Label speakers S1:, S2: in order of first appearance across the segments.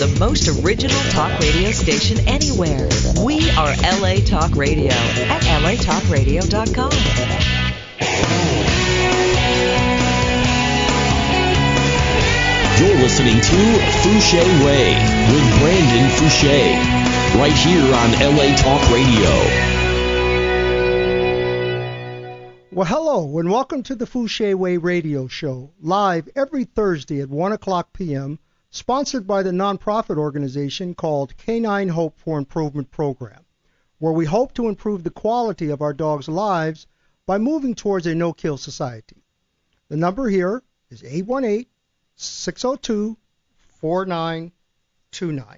S1: the most original talk radio station anywhere. We are LA Talk Radio at latalkradio.com.
S2: You're listening to Fouché Way with Brandon Fouché, right here on LA Talk Radio.
S3: Well, hello, and welcome to the Fouché Way radio show, live every Thursday at 1 o'clock p.m., sponsored by the nonprofit organization called Canine Hope for Improvement Program, where we hope to improve the quality of our dogs' lives by moving towards a no-kill society. The number here is 818-602-4929.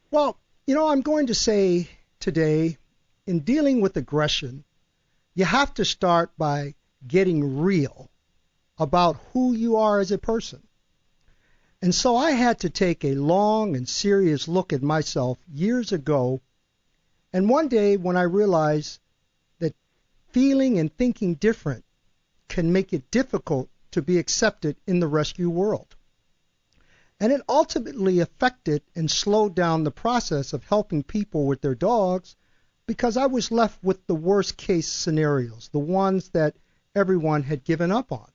S3: Well, I'm going to say today, in dealing with aggression, you have to start by getting real about who you are as a person. And so I had to take a long and serious look at myself years ago, and one day when I realized that feeling and thinking different can make it difficult to be accepted in the rescue world. And it ultimately affected and slowed down the process of helping people with their dogs, because I was left with the worst case scenarios, the ones that everyone had given up on.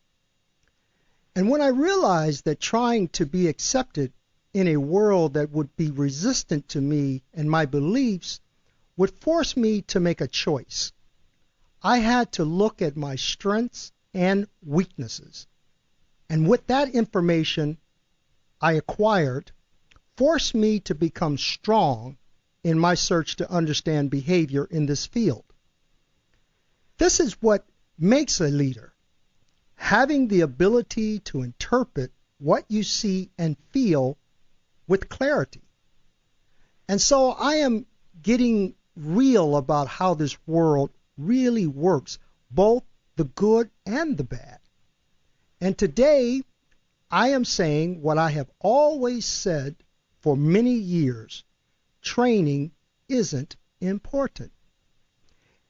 S3: And when I realized that trying to be accepted in a world that would be resistant to me and my beliefs would force me to make a choice, I had to look at my strengths and weaknesses. And with that information I acquired, forced me to become strong in my search to understand behavior in this field. This is what makes a leader, having the ability to interpret what you see and feel with clarity. And so I am getting real about how this world really works, both the good and the bad. And today, I am saying what I have always said for many years: training isn't important.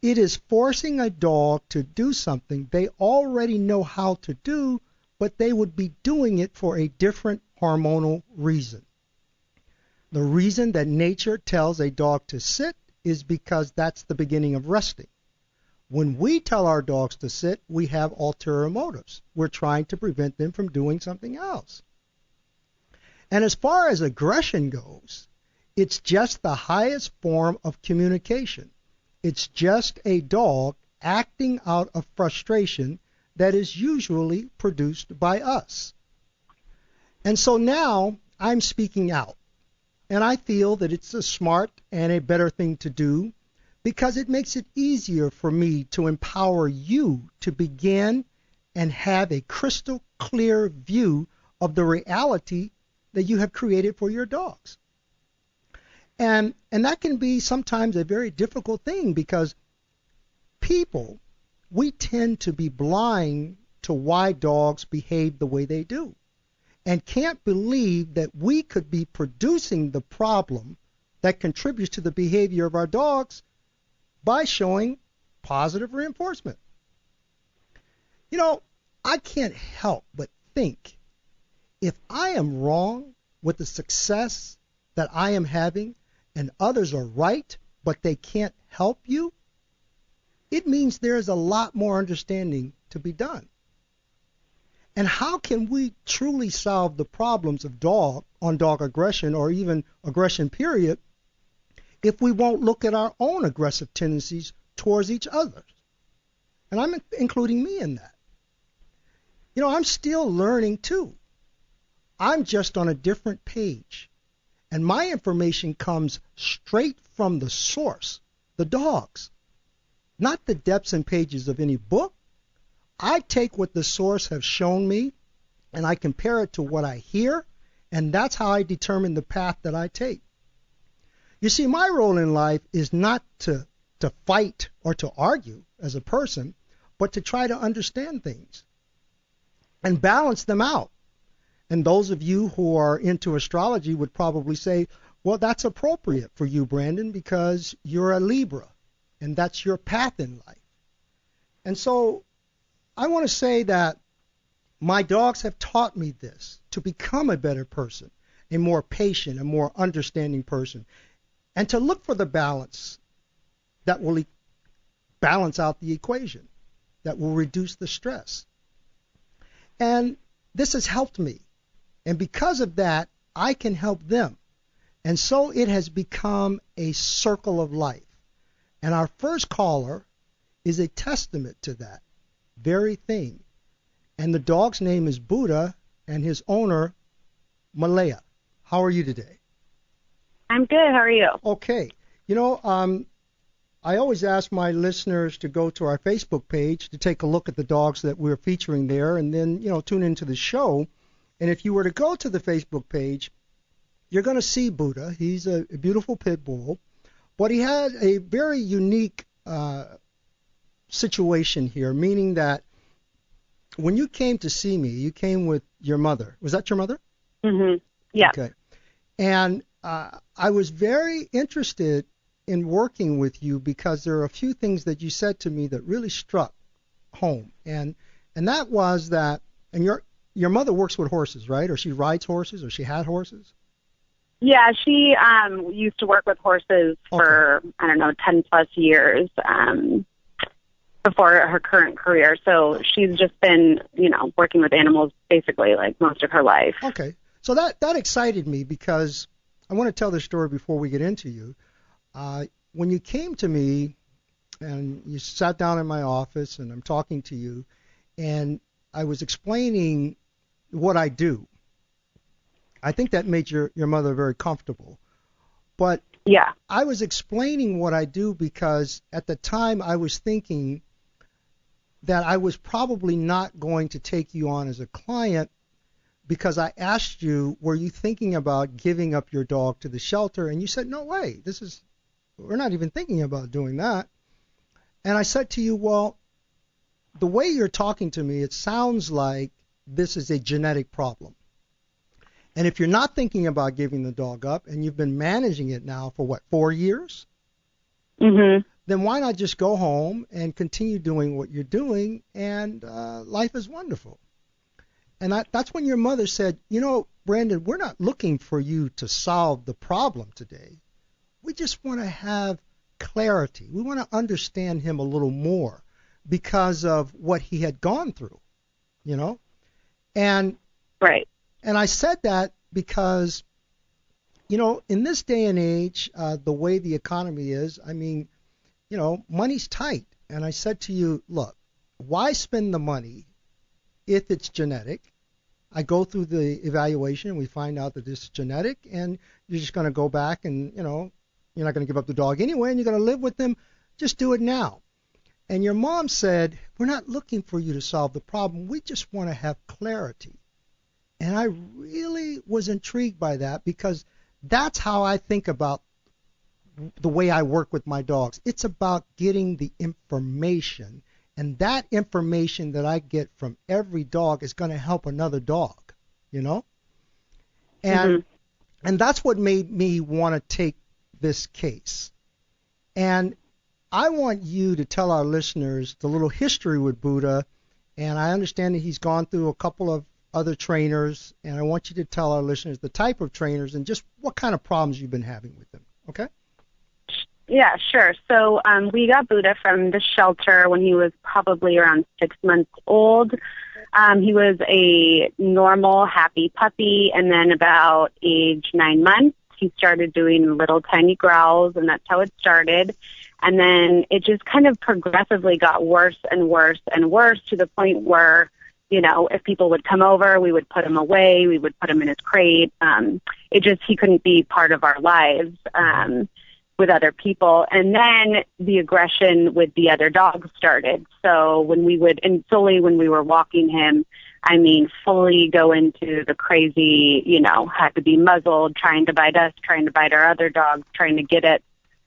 S3: It is forcing a dog to do something they already know how to do, but they would be doing it for a different hormonal reason. The reason that nature tells a dog to sit is because that's the beginning of resting. When we tell our dogs to sit, we have ulterior motives. We're trying to prevent them from doing something else. And as far as aggression goes, it's just the highest form of communication. It's just a dog acting out of frustration that is usually produced by us. And so now I'm speaking out. And I feel that it's a smart and a better thing to do, because it makes it easier for me to empower you to begin and have a crystal clear view of the reality that you have created for your dogs. And that can be sometimes a very difficult thing, because people, we tend to be blind to why dogs behave the way they do, and can't believe that we could be producing the problem that contributes to the behavior of our dogs by showing positive reinforcement. I can't help but think, if I am wrong with the success that I am having, and others are right, but they can't help you, it means there is a lot more understanding to be done. And how can we truly solve the problems of dog aggression, or even aggression period, if we won't look at our own aggressive tendencies towards each other? And I'm including me in that. I'm still learning too. I'm just on a different page. And my information comes straight from the source, the dogs, not the depths and pages of any book. I take what the source has shown me, and I compare it to what I hear, and that's how I determine the path that I take. You see, my role in life is not to fight or to argue as a person, but to try to understand things and balance them out. And those of you who are into astrology would probably say, well, that's appropriate for you, Brandon, because you're a Libra, and that's your path in life. And so I want to say that my dogs have taught me this, to become a better person a more patient, a more understanding person, and to look for the balance that will balance out the equation, that will reduce the stress. And this has helped me. And because of that, I can help them. And so it has become a circle of life. And our first caller is a testament to that very thing. And the dog's name is Buddha, and his owner, Malaya. How are you today?
S4: I'm good. How are you?
S3: Okay. I always ask my listeners to go to our Facebook page to take a look at the dogs that we're featuring there, and then, tune into the show. And if you were to go to the Facebook page, you're going to see Buddha. He's a beautiful pit bull, but he had a very unique situation here, meaning that when you came to see me, you came with your mother. Was that your mother?
S4: Mm-hmm. Yeah.
S3: Okay. And I was very interested in working with you because there are a few things that you said to me that really struck home. And that was that, and your mother works with horses, right? Or she rides horses, or she had horses?
S4: Yeah, she used to work with horses for, 10 plus years before her current career. So she's just been, working with animals basically like most of her life.
S3: Okay. So that excited me because I want to tell this story before we get into you. When you came to me and you sat down in my office and I'm talking to you and I was explaining what I do, I think that made your mother very comfortable. But
S4: yeah,
S3: I was explaining what I do because at the time I was thinking that I was probably not going to take you on as a client because I asked you, were you thinking about giving up your dog to the shelter? And you said, no way, we're not even thinking about doing that. And I said to you, well, the way you're talking to me, it sounds like this is a genetic problem. And if you're not thinking about giving the dog up and you've been managing it now for 4 years?
S4: Mm-hmm.
S3: Then why not just go home and continue doing what you're doing, and life is wonderful. And that's when your mother said, Brandon, we're not looking for you to solve the problem today. We just want to have clarity. We want to understand him a little more because of what he had gone through, And
S4: right.
S3: And I said that because, in this day and age, the way the economy is, money's tight. And I said to you, look, why spend the money if it's genetic? I go through the evaluation and we find out that this is genetic, and you're just going to go back and, you're not going to give up the dog anyway, and you're going to live with him. Just do it now. And your mom said, we're not looking for you to solve the problem. We just want to have clarity. And I really was intrigued by that because that's how I think about the way I work with my dogs. It's about getting the information, and that information that I get from every dog is going to help another dog, And and that's what made me want to take this case. And I want you to tell our listeners the little history with Buddha, and I understand that he's gone through a couple of other trainers, and I want you to tell our listeners the type of trainers and just what kind of problems you've been having with them, okay?
S4: Yeah, sure. So we got Buddha from the shelter when he was probably around 6 months old. He was a normal, happy puppy, and then about age 9 months, he started doing little tiny growls, and that's how it started. And then it just kind of progressively got worse and worse and worse to the point where, if people would come over, we would put him away. We would put him in his crate. He couldn't be part of our lives with other people. And then the aggression with the other dogs started. So when we were walking him, fully go into the crazy, had to be muzzled, trying to bite us, trying to bite our other dogs, trying to get at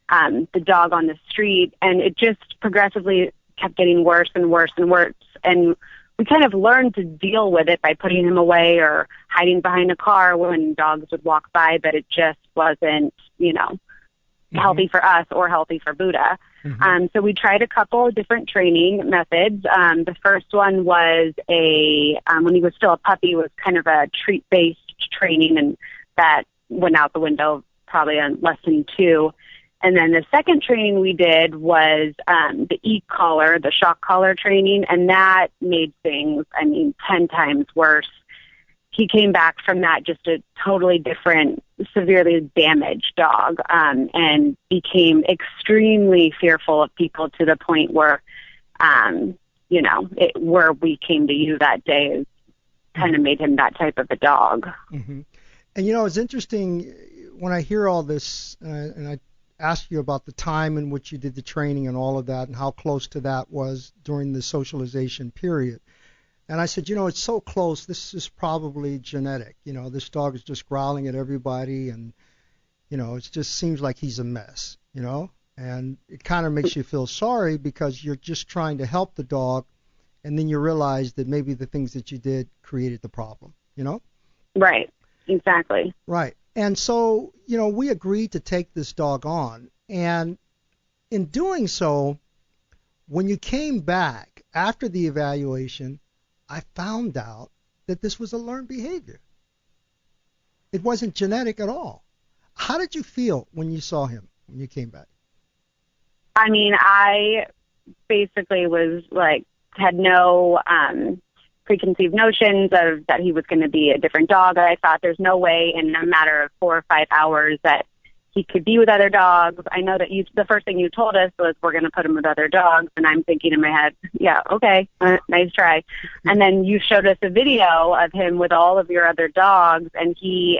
S4: the dog on the street. And it just progressively kept getting worse and worse and worse. And we kind of learned to deal with it by putting him away or hiding behind a car when dogs would walk by, but it just wasn't, healthy for us or healthy for Buddha. Mm-hmm. So we tried a couple of different training methods. The first one was when he was still a puppy, was kind of a treat-based training, and that went out the window probably on lesson 2. And then the second training we did was the e-collar, the shock collar training, and that made things, 10 times worse. He came back from that just a totally different, severely damaged dog, and became extremely fearful of people to the point where, where we came to you that day kind of made him that type of a dog.
S3: Mm-hmm. And, it's interesting when I hear all this, and I ask you about the time in which you did the training and all of that and how close to that was during the socialization period. And I said, it's so close, this is probably genetic. This dog is just growling at everybody, and, it just seems like he's a mess, and it kind of makes you feel sorry because you're just trying to help the dog, and then you realize that maybe the things that you did created the problem,
S4: Right, exactly.
S3: Right. And so, we agreed to take this dog on, and in doing so, when you came back after the evaluation, I found out that this was a learned behavior. It wasn't genetic at all. How did you feel when you saw him, when you came back?
S4: I basically was had no preconceived notions of that he was going to be a different dog. I thought there's no way in a matter of 4 or 5 hours that he could be with other dogs. I know that the first thing you told us was we're going to put him with other dogs, and I'm thinking in my head, yeah, okay, nice try. And then you showed us a video of him with all of your other dogs, and he,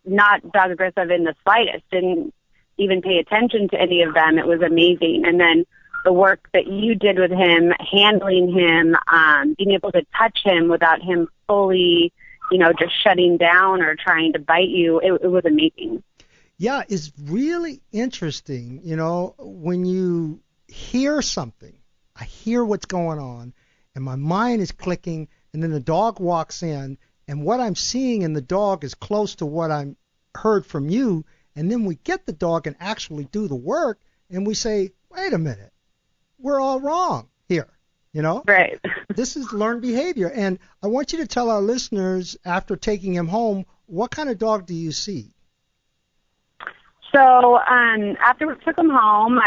S4: not dog aggressive in the slightest, didn't even pay attention to any of them. It was amazing. And then the work that you did with him, handling him, being able to touch him without him fully, just shutting down or trying to bite you, it was amazing.
S3: Yeah, it's really interesting, when you hear something, I hear what's going on, and my mind is clicking, and then the dog walks in, and what I'm seeing in the dog is close to what I heard from you, and then we get the dog and actually do the work, and we say, wait a minute, we're all wrong here,
S4: Right.
S3: This is learned behavior, and I want you to tell our listeners, after taking him home, what kind of dog do you see?
S4: So after we took him home,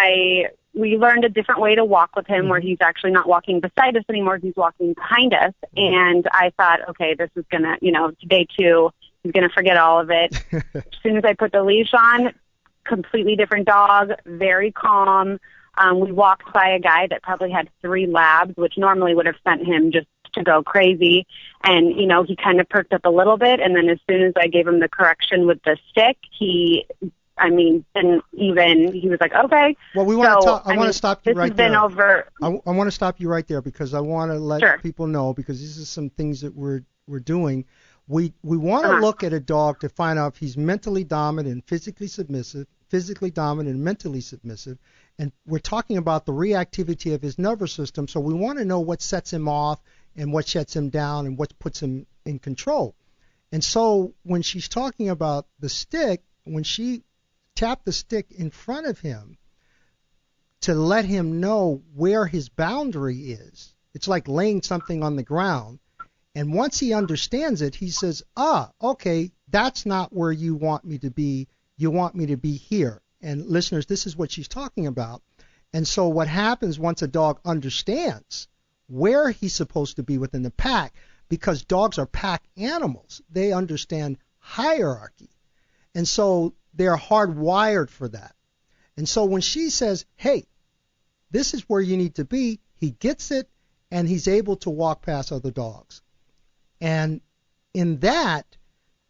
S4: we learned a different way to walk with him, where he's actually not walking beside us anymore. He's walking behind us. And I thought, okay, this is going to, day 2, he's going to forget all of it. As soon as I put the leash on, completely different dog, very calm. We walked by a guy that probably had 3 labs, which normally would have sent him just to go crazy. And, he kind of perked up a little bit. And then as soon as I gave him the correction with the stick, he was like, okay.
S3: Well, we want to talk. I want to stop you right there.
S4: This has been over.
S3: I want to stop you right there because I want to let people know, because these are some things that we're doing. We want to look at a dog to find out if he's mentally dominant and physically submissive, physically dominant and mentally submissive. And we're talking about the reactivity of his nervous system. So we want to know what sets him off and what shuts him down and what puts him in control. And so when she's talking about the stick, when she tapped the stick in front of him to let him know where his boundary is, it's like laying something on the ground. And once he understands it, he says, okay, that's not where you want me to be. You want me to be here. And listeners, this is what she's talking about. And so what happens once a dog understands where he's supposed to be within the pack, because dogs are pack animals, they understand hierarchy. And so they're hardwired for that. And so when she says, hey, this is where you need to be, he gets it, and he's able to walk past other dogs. And in that,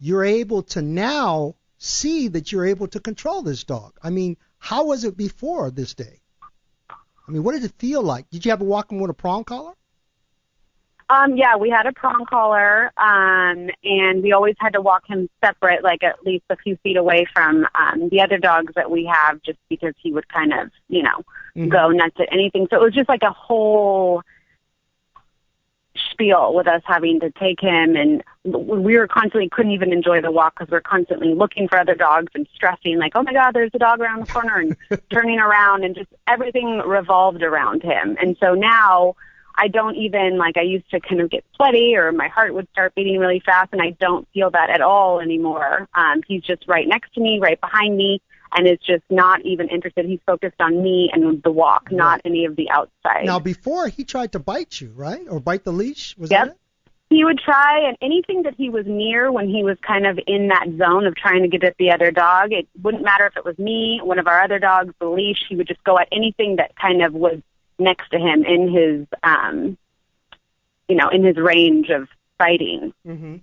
S3: you're able to now see that you're able to control this dog. How was it before this day? What did it feel like? Did you ever walk him with a prong collar?
S4: Yeah, we had a prong collar, and we always had to walk him separate, like at least a few feet away from the other dogs that we have, just because he would kind of, go nuts at anything. So it was just like a whole spiel with us having to take him, and we were constantly couldn't even enjoy the walk because we're constantly looking for other dogs and stressing, like, oh my God, there's a dog around the corner, and turning around, and just everything revolved around him. And so now I don't even, like, I used to kind of get sweaty or my heart would start beating really fast, and I don't feel that at all anymore. He's just right next to me, right behind me, and is just not even interested. He's focused on me and the walk, not any of the outside.
S3: Now, before he tried to bite you, right? Or bite the leash? Was
S4: Yep.
S3: that it?
S4: He would try, and anything that he was near when he was kind of in that zone of trying to get at the other dog, it wouldn't matter if it was me, one of our other dogs, the leash, he would just go at anything that kind of was next to him in his, in his range of biting.
S3: Mm-hmm.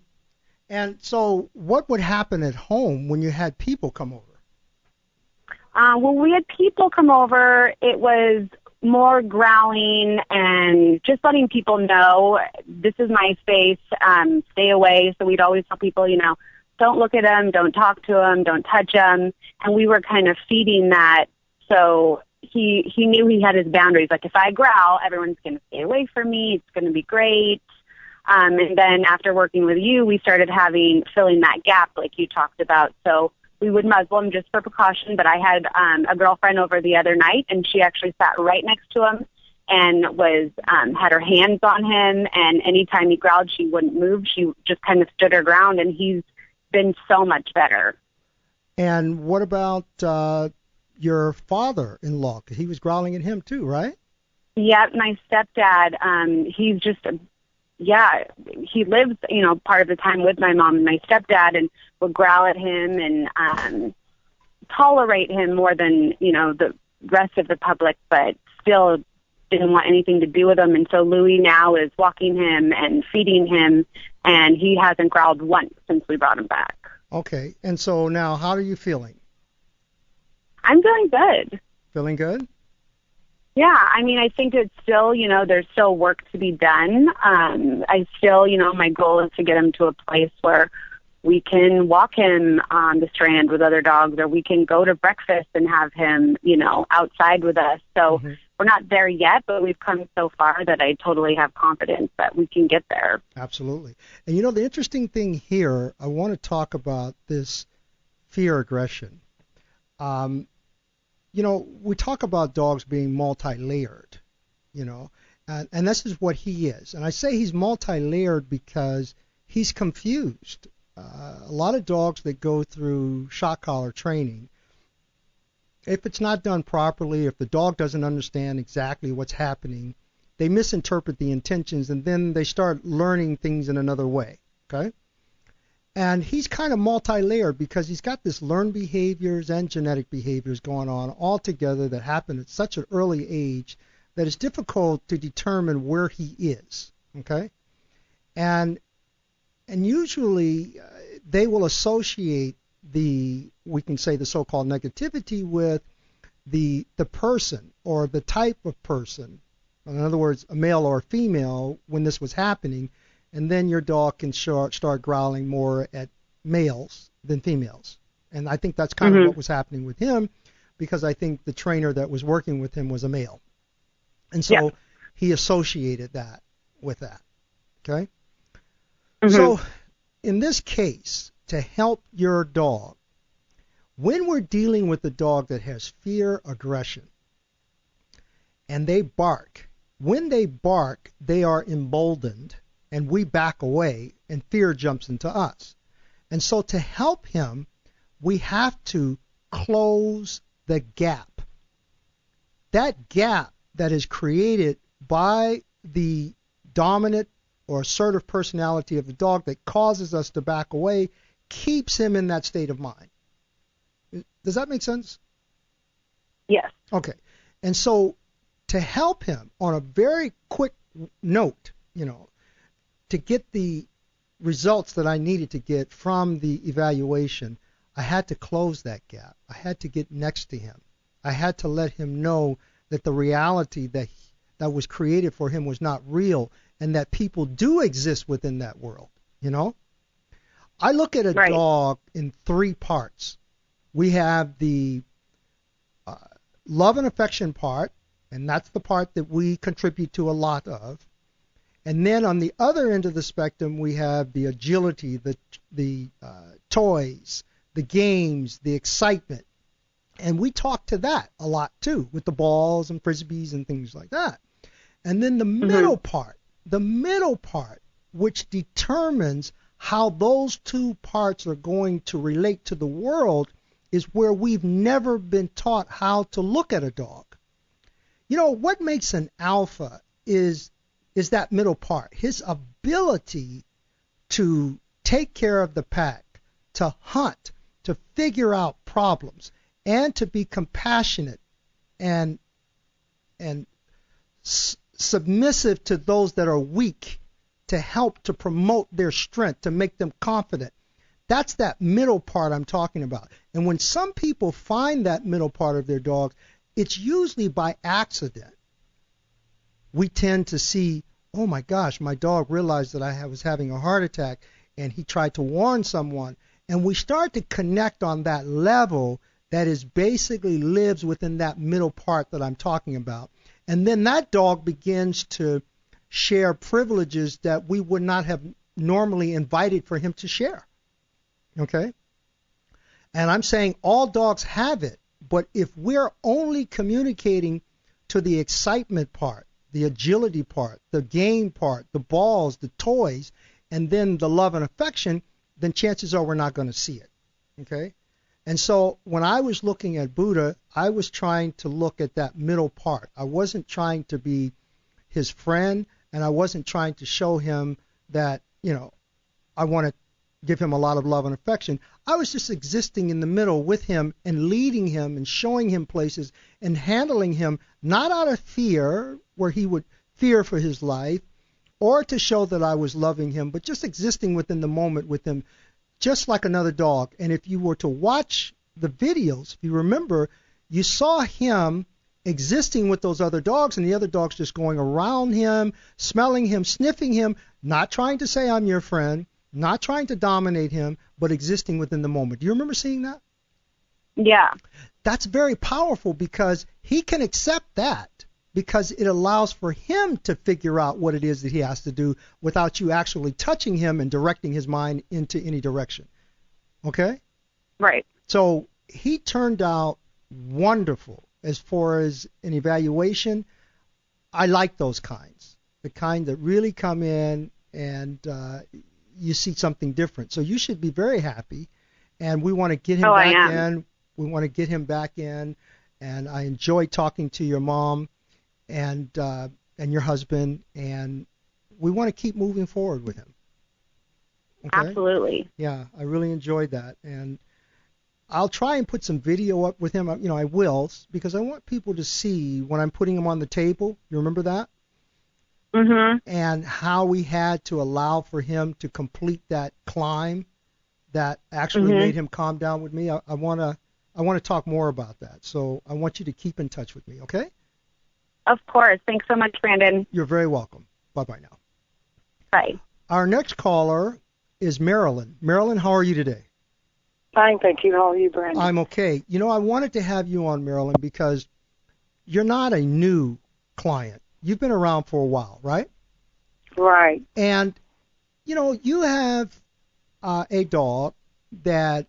S3: And so what would happen at home when you had people come over?
S4: When we had people come over, it was more growling and just letting people know, this is my space, stay away. So we'd always tell people, don't look at him, don't talk to him, don't touch him. And we were kind of feeding that. So he knew he had his boundaries. Like, if I growl, everyone's going to stay away from me. It's going to be great. And then after working with you, we started filling that gap like you talked about. So we would muzzle him just for precaution, but I had a girlfriend over the other night, and she actually sat right next to him and had her hands on him, and anytime he growled, she wouldn't move. She just kind of stood her ground, and he's been so much better.
S3: And what about your father-in-law? 'Cause he was growling at him too, right?
S4: Yeah, my stepdad, he's just he lives, part of the time with my mom and my stepdad, and would growl at him and tolerate him more than, the rest of the public, but still didn't want anything to do with him. And so Louis now is walking him and feeding him, and he hasn't growled once since we brought him back.
S3: Okay. And so now, how are you feeling?
S4: I'm feeling good.
S3: Feeling good?
S4: Yeah, I think it's still, there's still work to be done. I still, my goal is to get him to a place where we can walk him on the Strand with other dogs, or we can go to breakfast and have him, outside with us. So we're not there yet, but we've come so far that I totally have confidence that we can get there.
S3: Absolutely. And, the interesting thing here, I want to talk about this fear aggression. We talk about dogs being multi-layered, and this is what he is. And I say he's multi-layered because he's confused. A lot of dogs that go through shock collar training, if it's not done properly, if the dog doesn't understand exactly what's happening, they misinterpret the intentions, and then they start learning things in another way, okay? And he's kind of multi-layered because he's got this learned behaviors and genetic behaviors going on all together that happen at such an early age that it's difficult to determine where he is, okay? And usually they will associate we can say the so-called negativity with the person or the type of person. In other words, a male or a female when this was happening. And then your dog can start growling more at males than females. And I think that's kind of what was happening with him, because I think the trainer that was working with him was a male. And so he associated that with that. Okay? So in this case, to help your dog, when we're dealing with a dog that has fear aggression and they bark, when they bark, they are emboldened, and we back away, and fear jumps into us. And so to help him, we have to close the gap. That gap that is created by the dominant or assertive personality of the dog that causes us to back away keeps him in that state of mind. Does that make sense?
S4: Yes.
S3: Okay. And so to help him on a very quick note, to get the results that I needed to get from the evaluation, I had to close that gap. I had to get next to him. I had to let him know that the reality that was created for him was not real, and that people do exist within that world, I look at a dog in three parts. We have the love and affection part, and that's the part that we contribute to a lot of. And then on the other end of the spectrum, we have the agility, the toys, the games, the excitement. And we talk to that a lot too, with the balls and frisbees and things like that. And then the middle part, which determines how those two parts are going to relate to the world, is where we've never been taught how to look at a dog. You know, what makes an alpha is that middle part, his ability to take care of the pack, to hunt, to figure out problems, and to be compassionate and submissive to those that are weak, to help to promote their strength, to make them confident. That's that middle part I'm talking about. And when some people find that middle part of their dogs, it's usually by accident. We tend to see, oh my gosh, my dog realized that I was having a heart attack and he tried to warn someone. And we start to connect on that level that is basically lives within that middle part that I'm talking about. And then that dog begins to share privileges that we would not have normally invited for him to share. Okay? And I'm saying all dogs have it, but if we're only communicating to the excitement part, the agility part, the game part, the balls, the toys, and then the love and affection, then chances are we're not going to see it. Okay? And so when I was looking at Buddha, I was trying to look at that middle part. I wasn't trying to be his friend, and I wasn't trying to show him that, I want to give him a lot of love and affection. I was just existing in the middle with him and leading him and showing him places and handling him, not out of fear, where he would fear for his life, or to show that I was loving him, but just existing within the moment with him, just like another dog. And if you were to watch the videos, if you remember, you saw him existing with those other dogs, and the other dogs just going around him, smelling him, sniffing him, not trying to say I'm your friend, not trying to dominate him, but existing within the moment. Do you remember seeing that?
S4: Yeah.
S3: That's very powerful because he can accept that, because it allows for him to figure out what it is that he has to do without you actually touching him and directing his mind into any direction. Okay?
S4: Right.
S3: So he turned out wonderful as far as an evaluation. I like those kinds, the kind that really come in and you see something different. So you should be very happy, and we want to get him back in. We want to get him back in, and I enjoy talking to your mom and your husband, and we want to keep moving forward with him. Okay?
S4: Absolutely.
S3: Yeah, I really enjoyed that, and I'll try and put some video up with him. I will, because I want people to see when I'm putting him on the table. You remember that?
S4: Mm-hmm.
S3: And how we had to allow for him to complete that climb that actually made him calm down with me. I want to talk more about that. So I want you to keep in touch with me, okay?
S4: Of course. Thanks so much, Brandon.
S3: You're very welcome. Bye-bye now.
S4: Bye.
S3: Our next caller is Marilyn. Marilyn, how are you today?
S5: Fine, thank you. How are you, Brandon?
S3: I'm okay. I wanted to have you on, Marilyn, because you're not a new client. You've been around for a while, right?
S5: Right.
S3: And, you have a dog that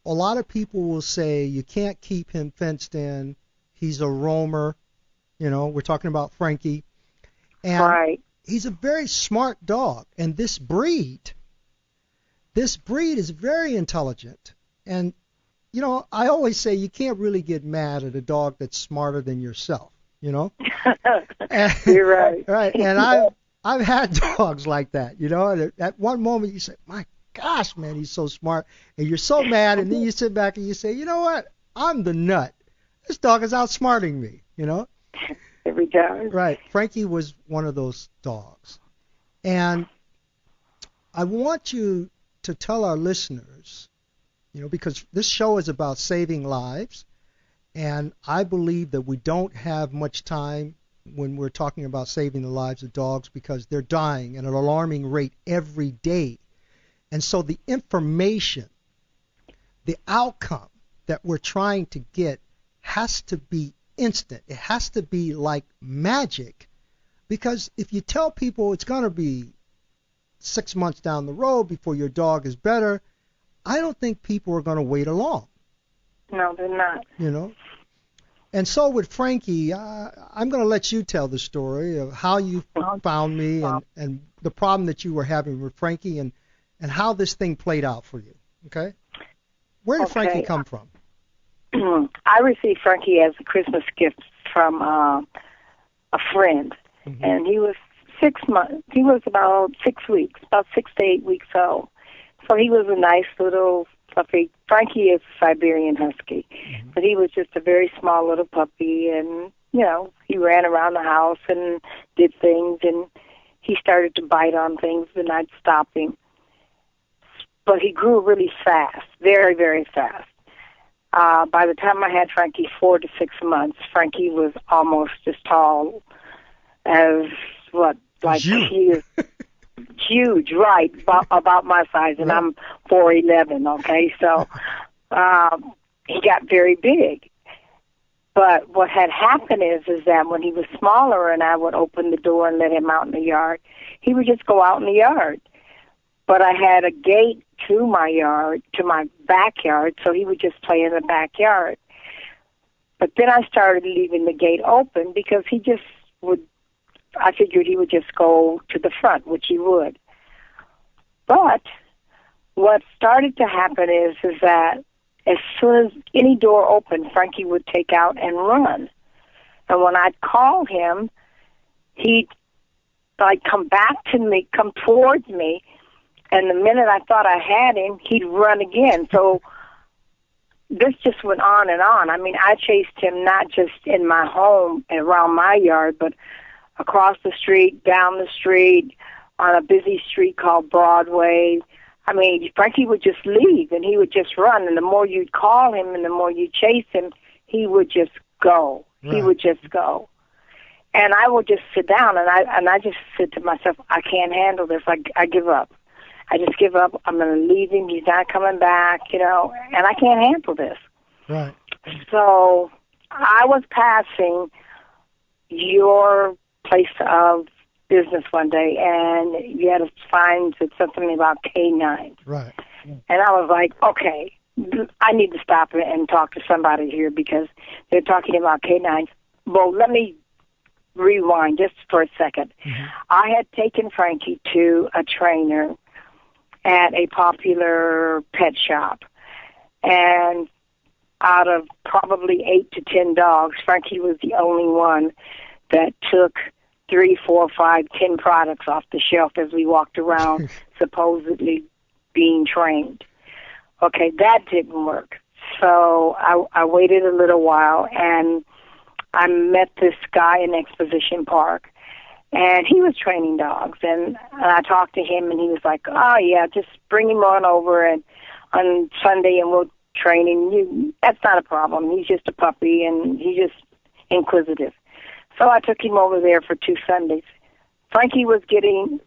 S3: a lot of people will say you can't keep him fenced in. He's a roamer. We're talking about Frankie. And
S5: right.
S3: He's a very smart dog. And this breed is very intelligent. And, I always say you can't really get mad at a dog that's smarter than yourself,
S5: You're right.
S3: Right. And I've had dogs like that, and at one moment you say, my gosh, man, he's so smart. And you're so mad. And then you sit back and you say, you know what? I'm the nut. This dog is outsmarting me,
S5: Every time.
S3: Right. Frankie was one of those dogs. And I want you to tell our listeners, because this show is about saving lives, and I believe that we don't have much time when we're talking about saving the lives of dogs, because they're dying at an alarming rate every day. And so the information, the outcome that we're trying to get has to be instant. It has to be like magic, because if you tell people it's going to be 6 months down the road before your dog is better, I don't think people are going to wait along.
S5: No, they're not.
S3: And so with Frankie, I'm going to let you tell the story of how you found me and the problem that you were having with Frankie and how this thing played out for you. Okay? Where did Frankie come from?
S5: I received Frankie as a Christmas gift from a friend, and he was 6 months. He was about 6 weeks, about 6 to 8 weeks old. So he was a nice little fluffy. Frankie is a Siberian Husky, but he was just a very small little puppy, and he ran around the house and did things, and he started to bite on things, and I'd stop him. But he grew really fast, very, very fast. By the time I had Frankie 4 to 6 months, Frankie was almost as tall as he is huge, right, about my size, and I'm 4'11", okay? So he got very big. But what had happened is that when he was smaller and I would open the door and let him out in the yard, he would just go out in the yard. But I had a gate to my yard, to my backyard, so he would just play in the backyard. But then I started leaving the gate open because he just would, I figured he would just go to the front, which he would. But what started to happen is that as soon as any door opened, Frankie would take out and run. And when I'd call him, he'd come back to me, come towards me, and the minute I thought I had him, he'd run again. So this just went on and on. I mean, I chased him not just in my home and around my yard, but across the street, down the street, on a busy street called Broadway. I mean, Frankie would just leave, and he would just run. And the more you'd call him and the more you chase him, he would just go. Right. He would just go. And I would just sit down, and I just said to myself, I can't handle this. I give up. I just give up. I'm going to leave him. He's not coming back, and I can't handle this.
S3: Right.
S5: So I was passing your place of business one day, and you had a sign that said something about K9.
S3: Right.
S5: And I was like, okay, I need to stop and talk to somebody here because they're talking about K9s. Well, let me rewind just for a second. I had taken Frankie to a trainer at a popular pet shop, and out of probably 8 to 10 dogs, Frankie was the only one that took 3, 4, 5, 10 products off the shelf as we walked around, supposedly being trained. Okay, that didn't work. So I waited a little while, and I met this guy in Exposition Park, and he was training dogs, and I talked to him, and he was like, oh, yeah, just bring him on over and on Sunday, and we'll train him. That's not a problem. He's just a puppy, and he's just inquisitive. So I took him over there for 2 Sundays. Frankie was getting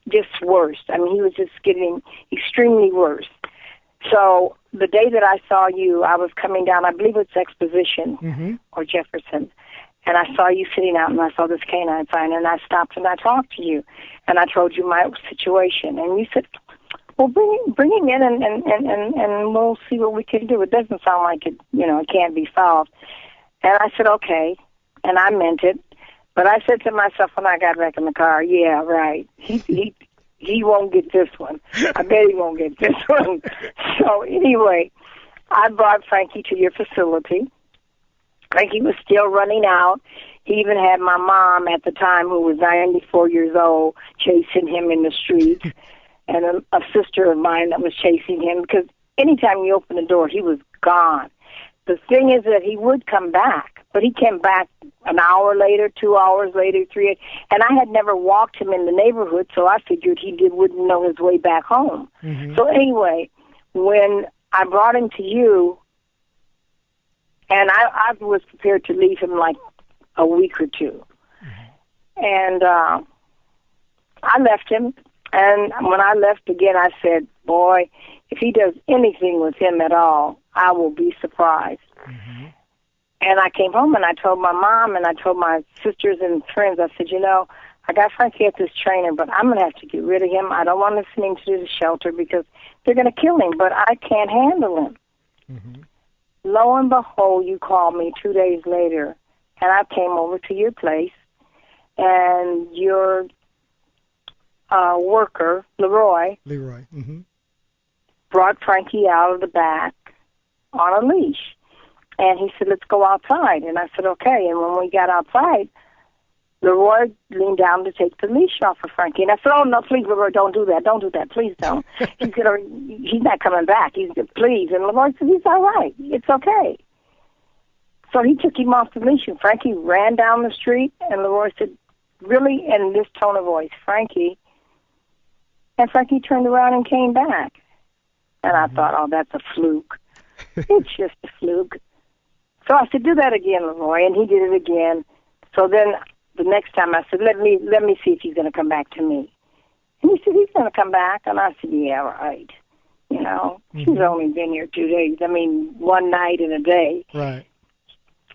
S5: just worse. I mean, he was just getting extremely worse. So the day that I saw you, I was coming down, I believe it's Exposition or Jefferson, and I saw you sitting out, and I saw this canine sign, and I stopped and I talked to you, and I told you my situation, and you said, well, bring him in, and we'll see what we can do. It doesn't sound like it, it can't be solved. And I said, okay, and I meant it, but I said to myself when I got back in the car, yeah, right, he won't get this one. I bet he won't get this one. So anyway, I brought Frankie to your facility. Frankie was still running out. He even had my mom at the time, who was 94 years old, chasing him in the street, and a sister of mine that was chasing him, because anytime you open the door, he was gone. The thing is that he would come back, but he came back an hour later, 2 hours later, 3, and I had never walked him in the neighborhood, so I figured he wouldn't know his way back home. So anyway, when I brought him to you, and I was prepared to leave him like a week or two, and I left him, and when I left again, I said, boy, if he does anything with him at all, I will be surprised. And I came home and I told my mom and I told my sisters and friends, I said, I got Frankie at this trainer, but I'm going to have to get rid of him. I don't want to send him to the shelter because they're going to kill him, but I can't handle him. lo and behold, you called me 2 days later, and I came over to your place, and your worker, Leroy, brought Frankie out of the back on a leash. And he said, let's go outside. And I said, okay. And when we got outside, Leroy leaned down to take the leash off of Frankie. And I said, oh, no, please, Leroy, don't do that. Don't do that. Please don't. He's not coming back. He said, please. And Leroy said, he's all right. It's okay. So he took him off the leash, and Frankie ran down the street. And Leroy said, really, in this tone of voice, Frankie. And Frankie turned around and came back. And I thought, oh, that's a fluke. It's just a fluke. So I said, do that again, Leroy. And he did it again. So then the next time I said, let me see if he's going to come back to me. And he said, he's going to come back. And I said, yeah, right. You know, he's only been here 2 days. I mean, one night and a day.
S3: Right.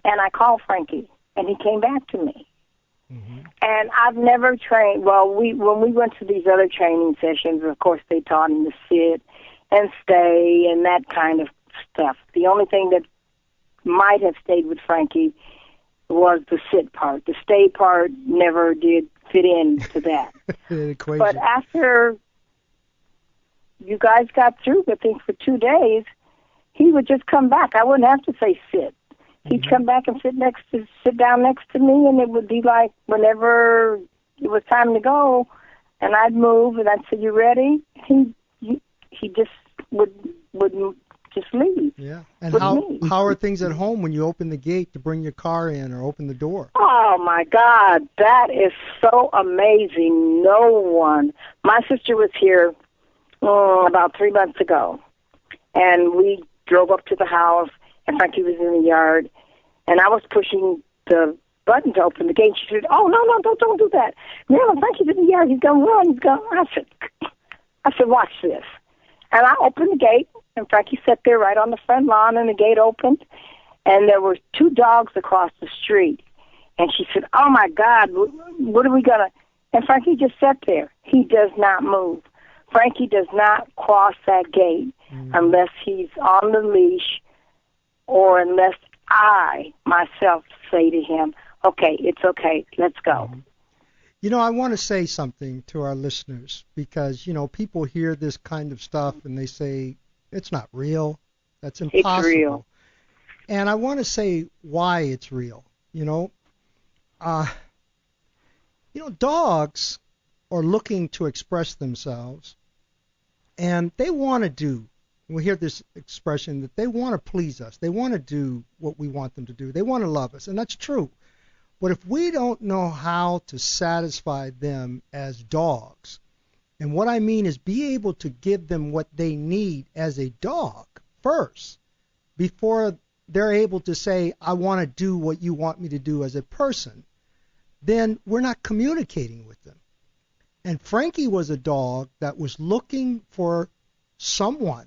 S5: And I called Frankie, and he came back to me. And I've never trained. Well, when we went to these other training sessions, of course, they taught him to sit and stay and that kind of stuff. The only thing that might have stayed with Frankie was the sit part. The stay part never did fit into that. But after you guys got through, I think for 2 days, he would just come back. I wouldn't have to say sit. He'd come back and sit down next to me, and it would be like whenever it was time to go, and I'd move, and I'd say, "You ready?" He just would just leave.
S3: Yeah. And how are things at home when you open the gate to bring your car in or open the door?
S5: Oh my God, that is so amazing. No one. My sister was here about 3 months ago, and we drove up to the house. And Frankie was in the yard, and I was pushing the button to open the gate. She said, oh, no, don't do that. Marilyn, Frankie's in the yard. He's going to run. I said, watch this. And I opened the gate, and Frankie sat there right on the front lawn, and the gate opened, and there were 2 dogs across the street. And she said, oh, my God, what are we going to... And Frankie just sat there. He does not move. Frankie does not cross that gate unless he's on the leash, or unless I, myself, say to him, okay, it's okay, let's go.
S3: You know, I want to say something to our listeners because, you know, people hear this kind of stuff and they say, it's not real, that's impossible.
S5: It's real.
S3: And I want to say why it's real. You know, dogs are looking to express themselves, and they want to do. We hear this expression that they want to please us. They want to do what we want them to do. They want to love us, and that's true. But if we don't know how to satisfy them as dogs, and what I mean is be able to give them what they need as a dog first, before they're able to say, I want to do what you want me to do as a person, then we're not communicating with them. And Frankie was a dog that was looking for someone,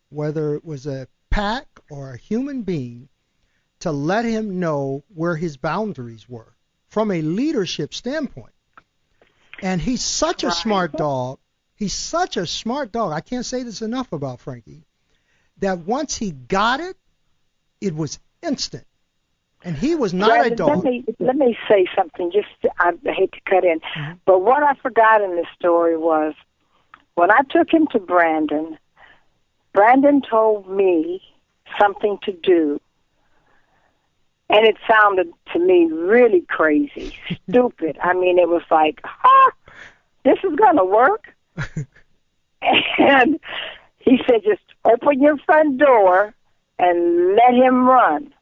S3: whether it was a pack or a human being, to let him know where his boundaries were from a leadership standpoint. And he's such a smart dog. He's such a smart dog. I can't say this enough about Frankie, that once he got it, it was instant. And he was not a dog.
S5: Let me say something. I hate to cut in. But what I forgot in this story was when I took him to Brandon told me something to do, and it sounded to me really crazy, stupid. I mean, it was like, this is going to work? And he said, just open your front door and let him run.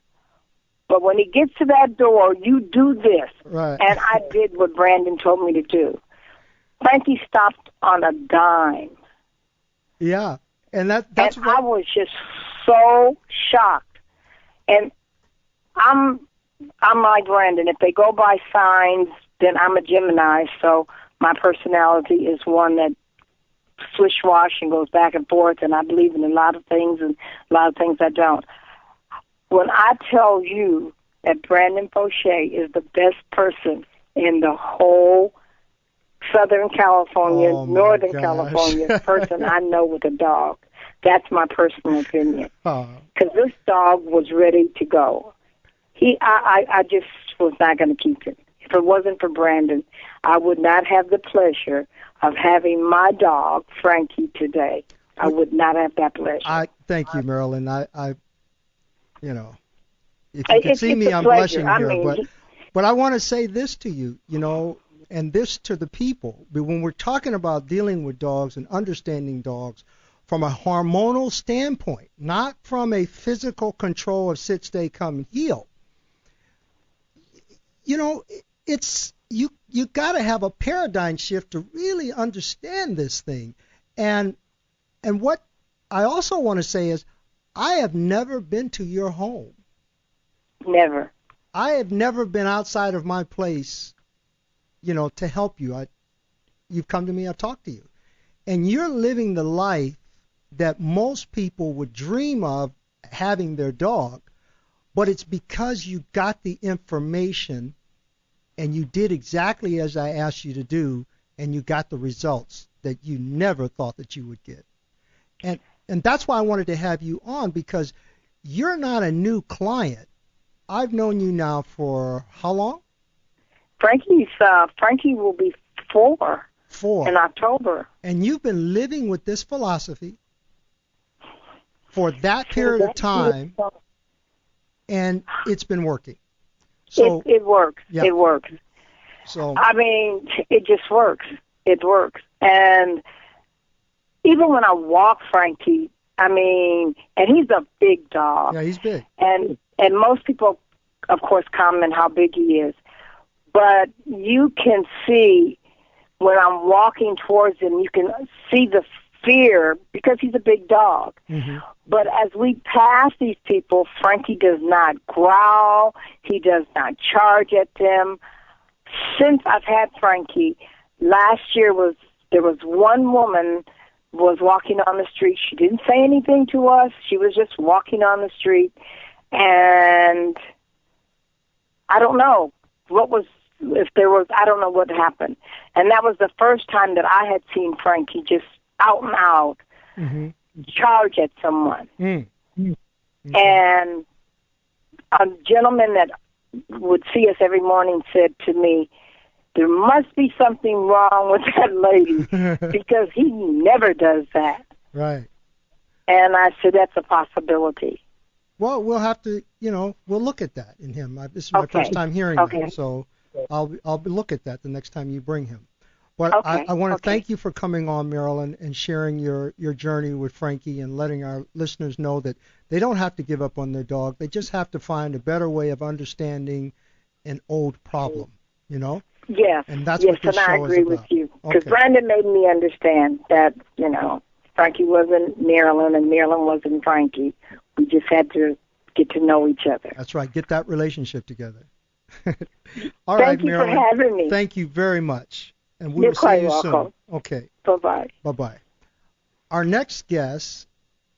S5: But when he gets to that door, you do this.
S3: Right.
S5: And I did what Brandon told me to do. Frankie stopped on a dime.
S3: Yeah. And I
S5: was just so shocked. And I'm like Brandon. If they go by signs, then I'm a Gemini. So my personality is one that swish-wash and goes back and forth. And I believe in a lot of things and a lot of things I don't. When I tell you that Brandon Fauché is the best person in the whole Southern California, Northern California person I know with a dog, That's my personal opinion.
S3: Oh,
S5: Because this dog was ready to go. I just was not going to keep him. If it wasn't for Brandon, I would not have the pleasure of having my dog, Frankie, today. I would not have that pleasure.
S3: Thank you, Marilyn. If you can see me, I'm blushing here. But I want to say this to you, and this to the people. When we're talking about dealing with dogs and understanding dogs from a hormonal standpoint, not from a physical control of sit, stay, come, and heel, it's you got to have a paradigm shift to really understand this thing. And what I also want to say is, I have never been to your home.
S5: Never.
S3: I have never been outside of my place, to help you. You've come to me, I've talked to you. And you're living the life that most people would dream of having their dog, but it's because you got the information and you did exactly as I asked you to do, and you got the results that you never thought that you would get. And that's why I wanted to have you on, because you're not a new client. I've known you now for how long?
S5: Frankie will be 4 in October.
S3: And you've been living with this philosophy for that period of time, and it's been working. So
S5: it works. Yeah. It works.
S3: So
S5: it just works. It works. And even when I walk Frankie, and he's a big dog.
S3: Yeah, he's big.
S5: And most people, of course, comment how big he is. But you can see when I'm walking towards him, you can see the fear because he's a big dog. Mm-hmm. But as we pass these people, Frankie does not growl. He does not charge at them. Since I've had Frankie, last year there was one woman was walking on the street. She didn't say anything to us. She was just walking on the street. And I don't know I don't know what happened. And that was the first time that I had seen Frankie just out and out charge at someone. Mm-hmm. And a gentleman that would see us every morning said to me, there must be something wrong with that lady because he never does that.
S3: Right.
S5: And I said, that's a possibility.
S3: Well, we'll have to, we'll look at that in him. This is my first time hearing that, so I'll look at that the next time you bring him. But I want to thank you for coming on, Marilyn, and sharing your journey with Frankie and letting our listeners know that they don't have to give up on their dog. They just have to find a better way of understanding an old problem,
S5: Yes,
S3: and that's what this show is about.
S5: I agree with you. Because Brandon made me understand that, Frankie wasn't Marilyn and Marilyn wasn't Frankie. We just had to get to know each other.
S3: That's right. Get that relationship together. All right, Marilyn.
S5: Thank you for having me.
S3: Thank you very much. And we will see you soon. Okay.
S5: Bye-bye.
S3: Bye-bye. Our next guest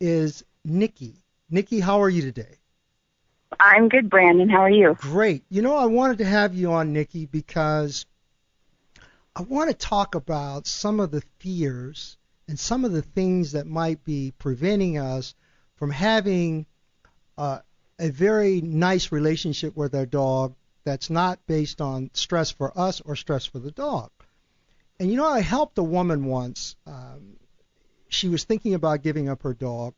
S3: is Nikki. Nikki, how are you today?
S6: I'm good, Brandon. How are you?
S3: Great. I wanted to have you on, Nikki, because I want to talk about some of the fears and some of the things that might be preventing us from having a very nice relationship with our dog that's not based on stress for us or stress for the dog. And I helped a woman once. She was thinking about giving up her dog.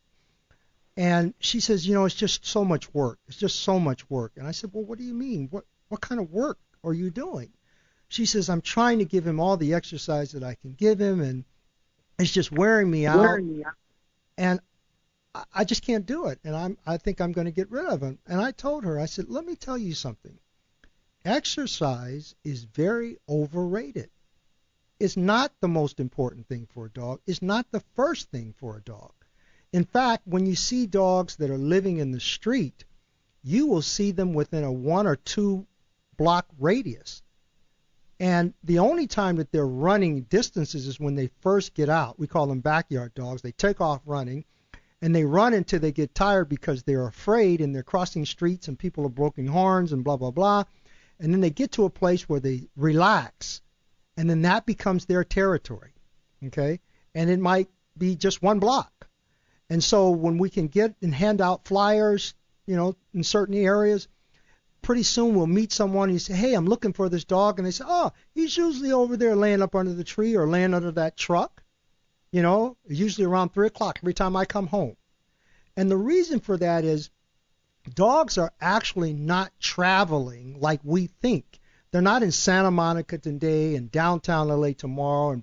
S3: And she says, it's just so much work. It's just so much work. And I said, well, what do you mean? What kind of work are you doing? She says, I'm trying to give him all the exercise that I can give him, and it's just wearing me out. And I just can't do it. And I think I'm going to get rid of him. And I told her, I said, let me tell you something. Exercise is very overrated. It's not the most important thing for a dog. It's not the first thing for a dog. In fact, when you see dogs that are living in the street, you will see them within a 1 or 2 block radius. And the only time that they're running distances is when they first get out. We call them backyard dogs. They take off running, and they run until they get tired because they're afraid, and they're crossing streets, and people are blowing horns and blah, blah, blah. And then they get to a place where they relax, and then that becomes their territory, okay? And it might be just 1 block. And so when we can get and hand out flyers, in certain areas, pretty soon we'll meet someone and you say, hey, I'm looking for this dog. And they say, oh, he's usually over there laying up under the tree or laying under that truck. Usually around 3 o'clock every time I come home. And the reason for that is dogs are actually not traveling like we think. They're not in Santa Monica today and downtown LA tomorrow and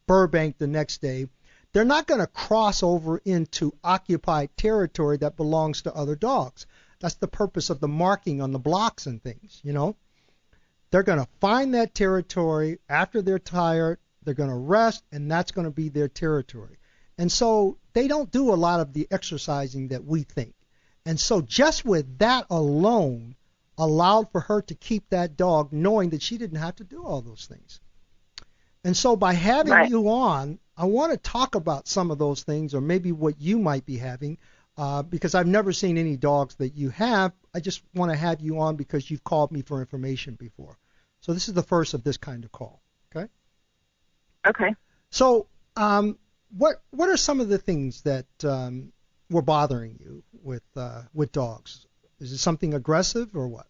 S3: Burbank the next day. They're not going to cross over into occupied territory that belongs to other dogs. That's the purpose of the marking on the blocks and things, They're going to find that territory after they're tired. They're going to rest, and that's going to be their territory. And so they don't do a lot of the exercising that we think. And so just with that alone allowed for her to keep that dog knowing that she didn't have to do all those things. And so by having you on, I want to talk about some of those things or maybe what you might be having because I've never seen any dogs that you have. I just want to have you on because you've called me for information before. So this is the first of this kind of call. Okay?
S6: Okay.
S3: So what are some of the things that were bothering you with dogs? Is it something aggressive or what?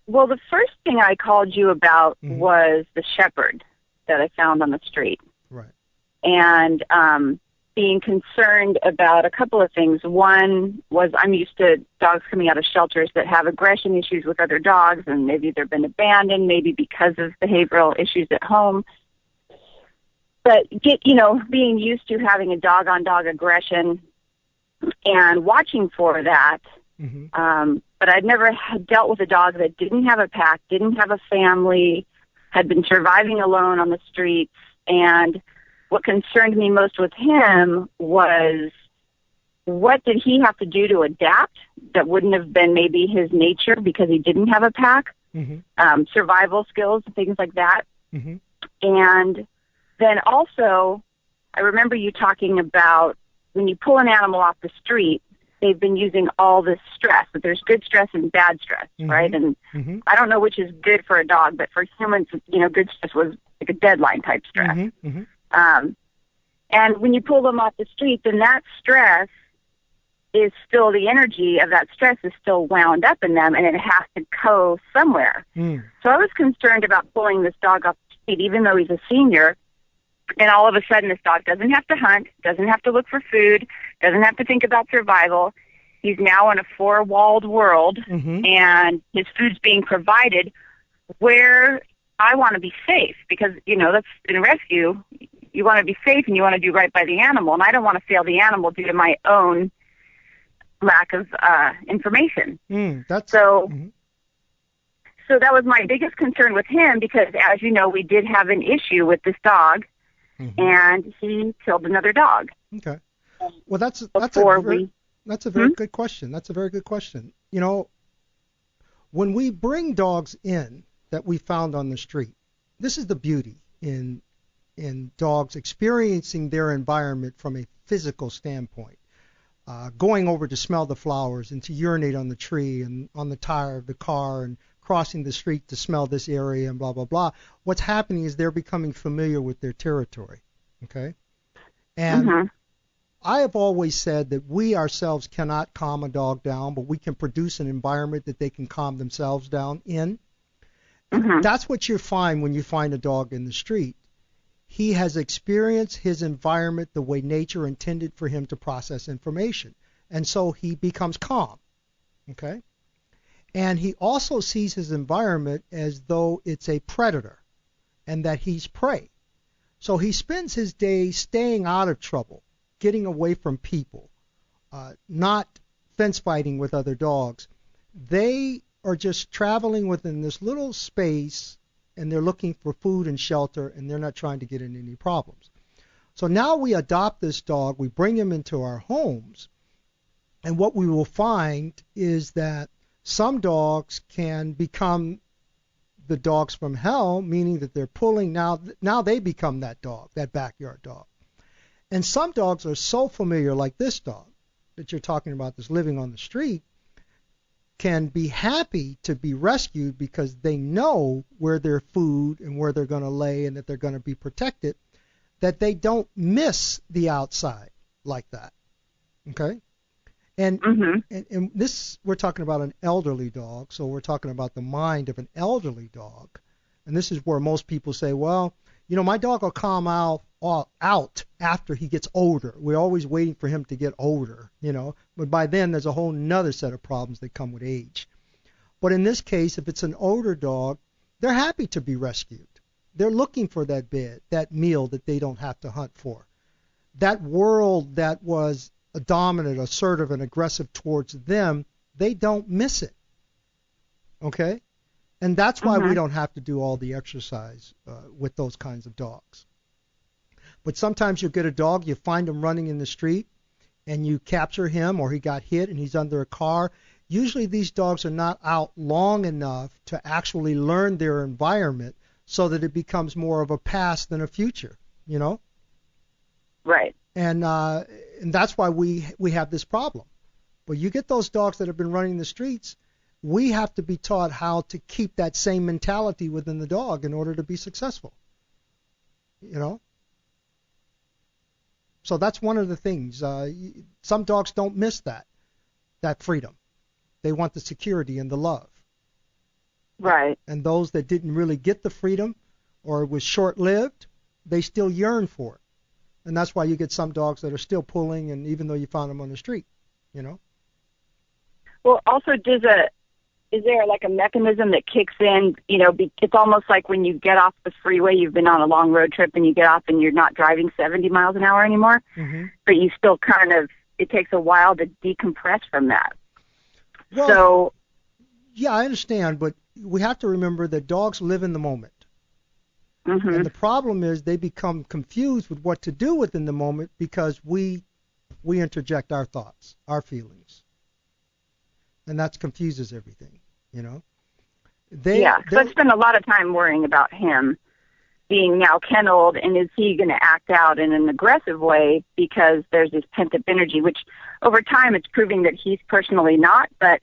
S6: Well, the first thing I called you about was the shepherd that I found on the street.
S3: Right.
S6: And being concerned about a couple of things. One was I'm used to dogs coming out of shelters that have aggression issues with other dogs, and maybe they've been abandoned, maybe because of behavioral issues at home. But, being used to having a dog-on-dog aggression and watching for that, but I'd never had dealt with a dog that didn't have a pack, didn't have a family, had been surviving alone on the streets. And what concerned me most with him was what did he have to do to adapt that wouldn't have been maybe his nature because he didn't have a pack, survival skills and things like that. And then also, I remember you talking about when you pull an animal off the street, they've been using all this stress, that there's good stress and bad stress, right? And I don't know which is good for a dog, but for humans, good stress was like a deadline type stress. And when you pull them off the street, then that stress is still, the energy of that stress is still wound up in them, and it has to go somewhere. So I was concerned about pulling this dog off the street, even though he's a senior, and all of a sudden this dog doesn't have to hunt, doesn't have to look for food, doesn't have to think about survival. He's now in a four-walled world, and his food's being provided where I want to be safe because, that's in rescue. You want to be safe and you want to do right by the animal, and I don't want to fail the animal due to my own lack of information. So that was my biggest concern with him because, as you know, we did have an issue with this dog, and he killed another dog.
S3: Okay. Well, that's a very good question. That's a very good question. When we bring dogs in that we found on the street, this is the beauty in dogs experiencing their environment from a physical standpoint. Going over to smell the flowers and to urinate on the tree and on the tire of the car and crossing the street to smell this area and blah, blah, blah. What's happening is they're becoming familiar with their territory, okay? And I have always said that we ourselves cannot calm a dog down, but we can produce an environment that they can calm themselves down in. That's what you find when you find a dog in the street. He has experienced his environment the way nature intended for him to process information. And so he becomes calm, okay? And he also sees his environment as though it's a predator and that he's prey. So he spends his day staying out of trouble, getting away from people, not fence fighting with other dogs. They are just traveling within this little space, and they're looking for food and shelter, and they're not trying to get in any problems. So now we adopt this dog, we bring him into our homes, and what we will find is that some dogs can become the dogs from hell, meaning that they're pulling, now they become that dog, that backyard dog. And some dogs are so familiar, like this dog that you're talking about that's living on the street, can be happy to be rescued because they know where their food and where they're going to lay and that they're going to be protected. that they don't miss the outside like that. Okay? And, and this, we're talking about an elderly dog, so we're talking about the mind of an elderly dog. And this is where most people say, well, my dog will calm out after he gets older. We're always waiting for him to get older, But by then, there's a whole nother set of problems that come with age. But in this case, if it's an older dog, they're happy to be rescued. They're looking for that bed, that meal that they don't have to hunt for. That world that was dominant, assertive, and aggressive towards them, they don't miss it. Okay? And that's why we don't have to do all the exercise with those kinds of dogs. But sometimes you'll get a dog, you find him running in the street, and you capture him, or he got hit and he's under a car. Usually these dogs are not out long enough to actually learn their environment so that it becomes more of a past than a future,
S6: Right.
S3: And that's why we have this problem. But you get those dogs that have been running the streets, we have to be taught how to keep that same mentality within the dog in order to be successful. So that's one of the things. Some dogs don't miss that freedom. They want the security and the love.
S6: Right.
S3: And those that didn't really get the freedom or was short-lived, they still yearn for it. And that's why you get some dogs that are still pulling, and even though you found them on the street,
S6: Well, also, is there like a mechanism that kicks in? It's almost like when you get off the freeway, you've been on a long road trip, and you get off and you're not driving 70 miles an hour anymore, but you still it takes a while to decompress from that.
S3: Well, yeah, I understand, but we have to remember that dogs live in the moment. And the problem is they become confused with what to do within the moment because we interject our thoughts, our feelings. And that confuses everything, So
S6: I spend a lot of time worrying about him being now kenneled, and is he going to act out in an aggressive way because there's this pent-up energy, which over time it's proving that he's personally not, but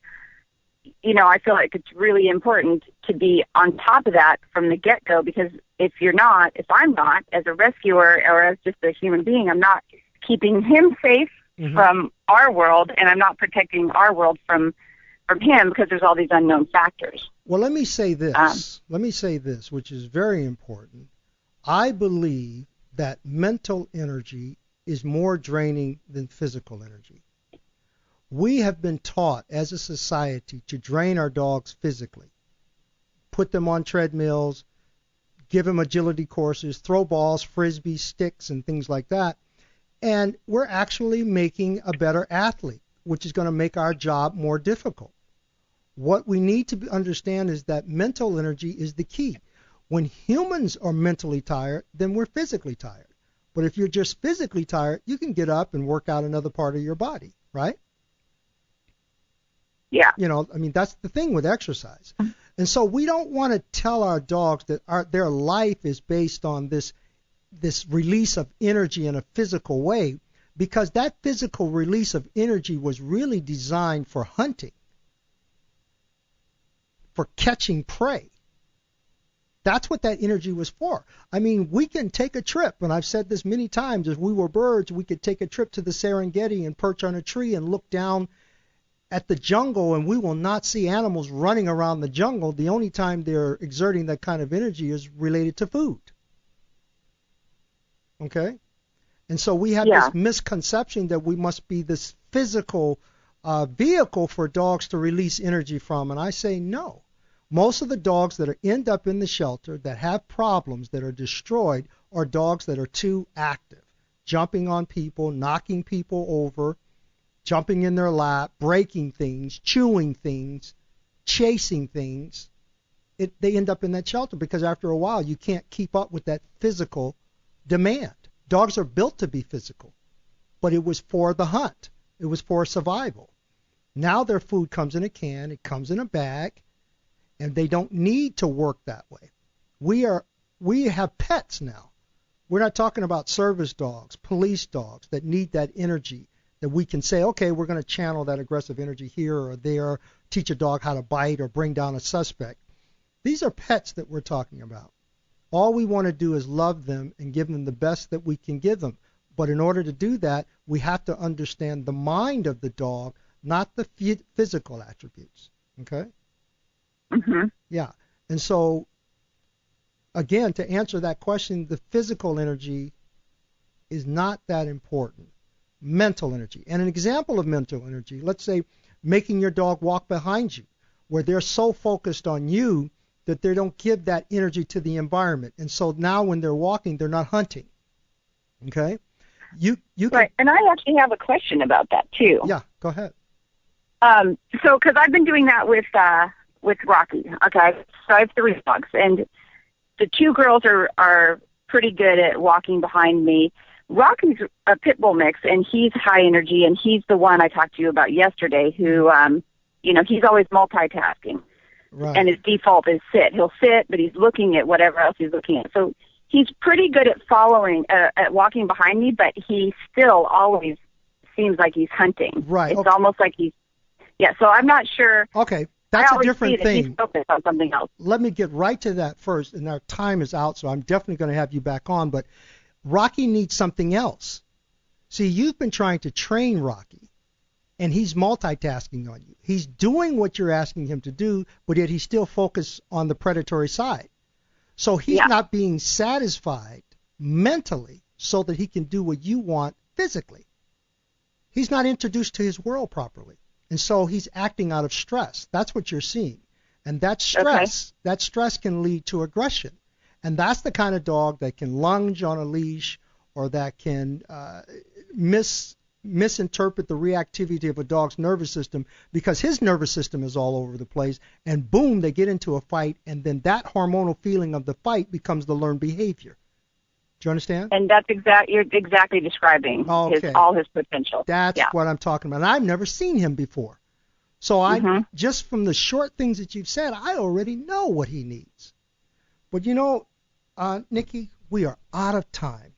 S6: I feel like it's really important to be on top of that from the get-go, because if I'm not, as a rescuer or as just a human being, I'm not keeping him safe from our world, and I'm not protecting our world from him because there's all these unknown factors.
S3: Well, let me say this, which is very important. I believe that mental energy is more draining than physical energy. We have been taught as a society to drain our dogs physically, put them on treadmills, give them agility courses, throw balls, frisbees, sticks, and things like that. And we're actually making a better athlete, which is going to make our job more difficult. What we need to understand is that mental energy is the key. When humans are mentally tired, then we're physically tired. But if you're just physically tired, you can get up and work out another part of your body, right?
S6: Yeah.
S3: That's the thing with exercise. And so we don't want to tell our dogs that their life is based on this release of energy in a physical way, because that physical release of energy was really designed for hunting, for catching prey. That's what that energy was for. We can take a trip, and I've said this many times, if we were birds, we could take a trip to the Serengeti and perch on a tree and look down at the jungle, and we will not see animals running around the jungle. The only time they're exerting that kind of energy is related to food. Okay? And so we have this misconception that we must be this physical vehicle for dogs to release energy from, and I say no. Most of the dogs that end up in the shelter that have problems, that are destroyed, are dogs that are too active, jumping on people, knocking people over, jumping in their lap, breaking things, chewing things, chasing things. They end up in that shelter because after a while you can't keep up with that physical demand. Dogs are built to be physical, but it was for the hunt. It was for survival. Now their food comes in a can, it comes in a bag, and they don't need to work that way. We have pets now. We're not talking about service dogs, police dogs that need that energy, that we can say, okay, we're going to channel that aggressive energy here or there, teach a dog how to bite or bring down a suspect. These are pets that we're talking about. All we want to do is love them and give them the best that we can give them. But in order to do that, we have to understand the mind of the dog, not the physical attributes. Okay?
S6: Mm-hmm.
S3: Yeah. And so, again, to answer that question, the physical energy is not that important. Mental energy. And an example of mental energy, let's say making your dog walk behind you, where they're so focused on you that they don't give that energy to the environment. And so now when they're walking, they're not hunting. Okay? You
S6: right. And I actually have a question about that, too.
S3: Yeah, go ahead.
S6: So, because I've been doing that with Rocky, okay? So I have 3 dogs, and the 2 girls are pretty good at walking behind me. Rocky's a pit bull mix, and he's high energy, and he's the one I talked to you about yesterday who, he's always multitasking.
S3: Right.
S6: And his default is sit. He'll sit, but he's looking at whatever else he's looking at. So he's pretty good at following, at walking behind me, but he still always seems like he's hunting.
S3: Right.
S6: It's
S3: Okay.
S6: almost like so I'm not sure.
S3: Okay, that's a different thing.
S6: He's focused on something else.
S3: Let me get right to that first, and our time is out, so I'm definitely going to have you back on, but Rocky needs something else. See, you've been trying to train Rocky, and he's multitasking on you. He's doing what you're asking him to do, but yet he's still focused on the predatory side. So he's not being satisfied mentally so that he can do what you want physically. He's not introduced to his world properly. And so he's acting out of stress. That's what you're seeing. And that stress can lead to aggression. And that's the kind of dog that can lunge on a leash or that can misinterpret the reactivity of a dog's nervous system because his nervous system is all over the place. And boom, they get into a fight. And then that hormonal feeling of the fight becomes the learned behavior. Do you understand?
S6: And that's you're exactly describing all his potential.
S3: That's what I'm talking about. And I've never seen him before. So just from the short things that you've said, I already know what he needs. But Nikki, we are out of time.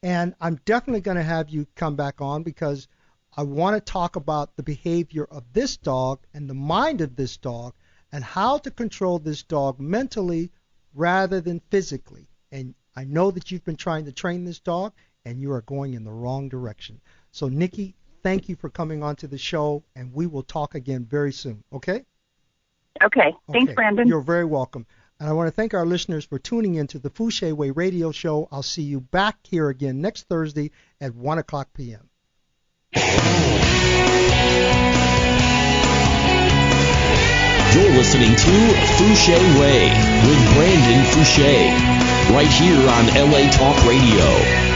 S3: And I'm definitely going to have you come back on because I want to talk about the behavior of this dog and the mind of this dog and how to control this dog mentally rather than physically. And I know that you've been trying to train this dog, and you are going in the wrong direction. So, Nikki, thank you for coming on to the show, and we will talk again very soon, okay?
S6: Okay. Thanks, Brandon.
S3: You're very welcome. And I want to thank our listeners for tuning into the Fouché Way radio show. I'll see you back here again next Thursday at 1 o'clock p.m.
S2: You're listening to Fouché Way with Brandon Fouché, right here on LA Talk Radio.